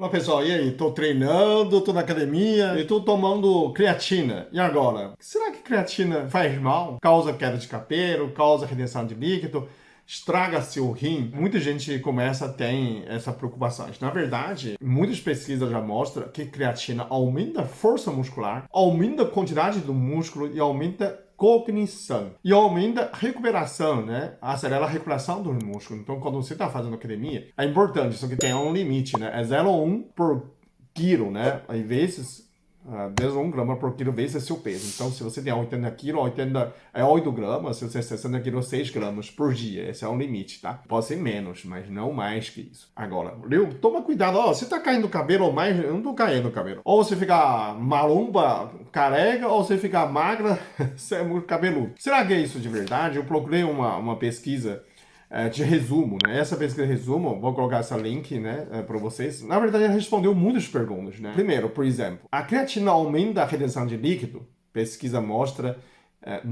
Fala pessoal, e aí? Tô treinando, tô na academia e tô tomando creatina. E agora? Será que creatina faz mal? Causa queda de cabelo, causa retenção de líquido, estraga seu rim? Muita gente começa a ter essa preocupação. Na verdade, muitas pesquisas já mostram que creatina aumenta a força muscular, aumenta a quantidade do músculo e aumenta cognição. E aumenta a recuperação, né? Acelera a recuperação do músculo. Então, quando você está fazendo academia, é importante, só que tem um limite, né? É 0,1 por quilo, né? Em vezes, 1 grama por quilo vezes seu peso. Então, se você tem 80 quilos, 80 é 8 gramas. Se você tem 60 quilos, 6 gramas por dia. Esse é um limite, tá? Pode ser menos, mas não mais que isso. Agora, Leo, toma cuidado. Ó, você tá caindo o cabelo ou mais... Eu não tô caindo o cabelo. Ou você fica maromba, careca, ou você fica magra, você é muito cabeludo. Será que é isso de verdade? Eu procurei uma pesquisa de resumo, né? Essa pesquisa de resumo, vou colocar essa link, né, para vocês. Na verdade, ela respondeu muitas perguntas, né? Primeiro, por exemplo, a creatina aumenta a retenção de líquido? Pesquisa mostra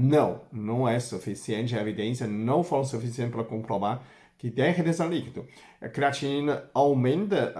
não é suficiente, a evidência não foi suficiente para comprovar que tem retenção de líquido. A creatina aumenta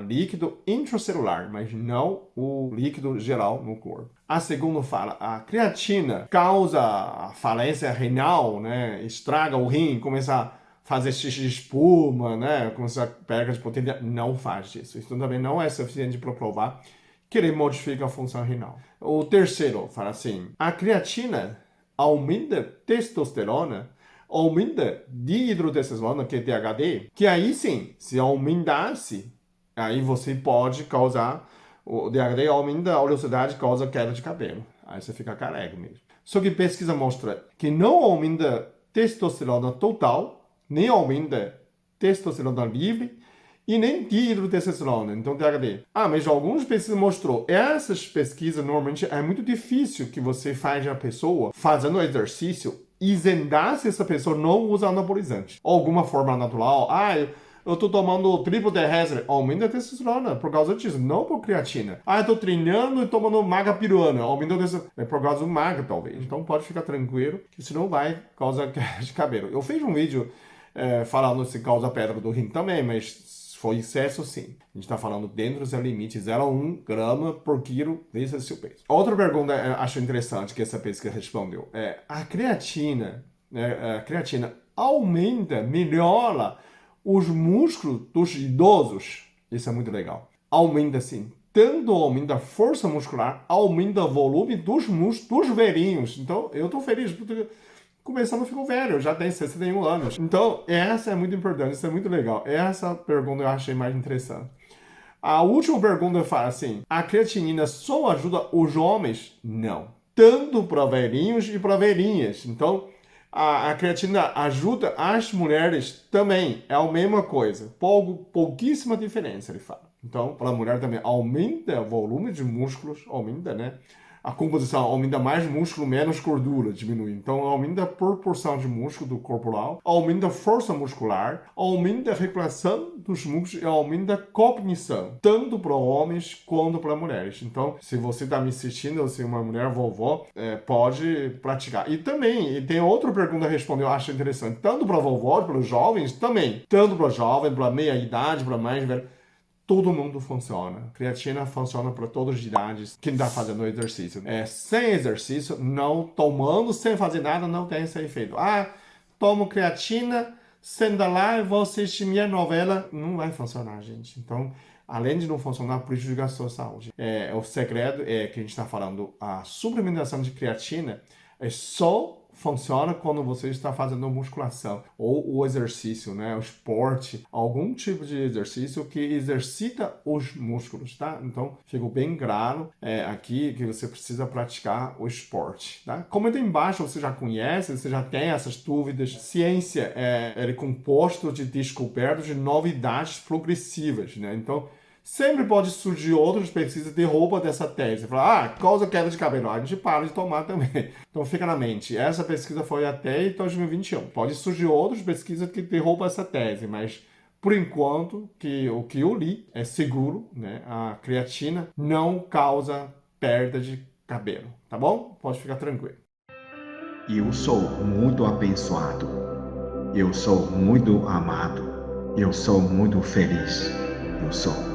líquido intracelular, mas não o líquido geral no corpo. A segunda fala, a creatina causa falência renal, né? Estraga o rim, começa a fazer xixi de espuma, né? Começa a perda de potência. Não faz isso. Isso também não é suficiente para provar que ele modifica a função renal. O terceiro fala assim, a creatina aumenta testosterona, aumenta dihidrotestosterona, que é DHT, que aí sim, se aumentasse, aí você pode causar, o DHT aumenta a oleosidade, causa queda de cabelo. Aí você fica careca mesmo. Só que pesquisa mostra que não aumenta testosterona total, nem aumenta testosterona livre, e nem dihidrotestosterona, então DHT. Mas algumas pesquisas mostrou, essas pesquisas normalmente é muito difícil que você faz a pessoa fazendo exercício isentasse essa pessoa não usa anabolizante. Ou alguma forma natural, eu tô tomando triplo terrestre, aumenta a testosterona por causa disso, não por creatina. Eu tô treinando e tomando maga piruana, aumenta a testosterona, é por causa do maga talvez. Então pode ficar tranquilo que isso não vai causar queda de cabelo. Eu fiz um vídeo falando se causa pedra do rim também, mas foi excesso sim. A gente está falando dentro do limite 0,1 grama por quilo vezes seu peso. Outra pergunta eu acho interessante que essa pesquisa respondeu a creatina, né, a creatina aumenta, melhora os músculos dos idosos. Isso é muito legal. Aumenta sim. Tanto aumenta a força muscular, aumenta o volume dos músculos dos velhinhos. Então, eu estou feliz porque começando a ficar velho, eu já tenho 61 anos. Então, essa é muito importante, isso é muito legal. Essa pergunta eu achei mais interessante. A última pergunta fala assim, a creatinina só ajuda os homens? Não. Tanto para velhinhos e para velhinhas. Então, a creatina ajuda as mulheres também. É a mesma coisa. Pouquíssima diferença, ele fala. Então, para a mulher também aumenta o volume de músculos, aumenta, né? A composição aumenta mais músculo, menos gordura, diminui. Então, aumenta a proporção de músculo do corporal, aumenta a força muscular, aumenta a recuperação dos músculos e aumenta a cognição, tanto para homens quanto para mulheres. Então, se você está me assistindo, se uma mulher vovó, pode praticar. E também, tem outra pergunta a responder, eu acho interessante, tanto para vovó, para os jovens, também. Tanto para jovem, para meia idade, para mais velho. Todo mundo funciona. Creatina funciona para todas as idades. Quem está fazendo exercício. Sem exercício, não tomando, sem fazer nada, não tem esse efeito. Tomo creatina, senta lá e vou assistir minha novela. Não vai funcionar, gente. Então, além de não funcionar, prejudica a sua saúde. O segredo é que a gente está falando, a suplementação de creatina só funciona quando você está fazendo musculação ou o exercício, né, o esporte, algum tipo de exercício que exercita os músculos, tá? Então, fica bem claro aqui que você precisa praticar o esporte, tá? Comenta aí embaixo, você já conhece, você já tem essas dúvidas. Ciência é composto de descobertas de novidades progressivas, né? Então, sempre pode surgir outras pesquisas de roupa dessa tese. Falar, causa queda de cabelo. A gente para de tomar também. Então fica na mente. Essa pesquisa foi até 2021. Pode surgir outras pesquisas que derrubam essa tese, mas por enquanto, o que eu li é seguro, né? A creatina não causa perda de cabelo, tá bom? Pode ficar tranquilo. Eu sou muito abençoado. Eu sou muito amado. Eu sou muito feliz. Eu sou.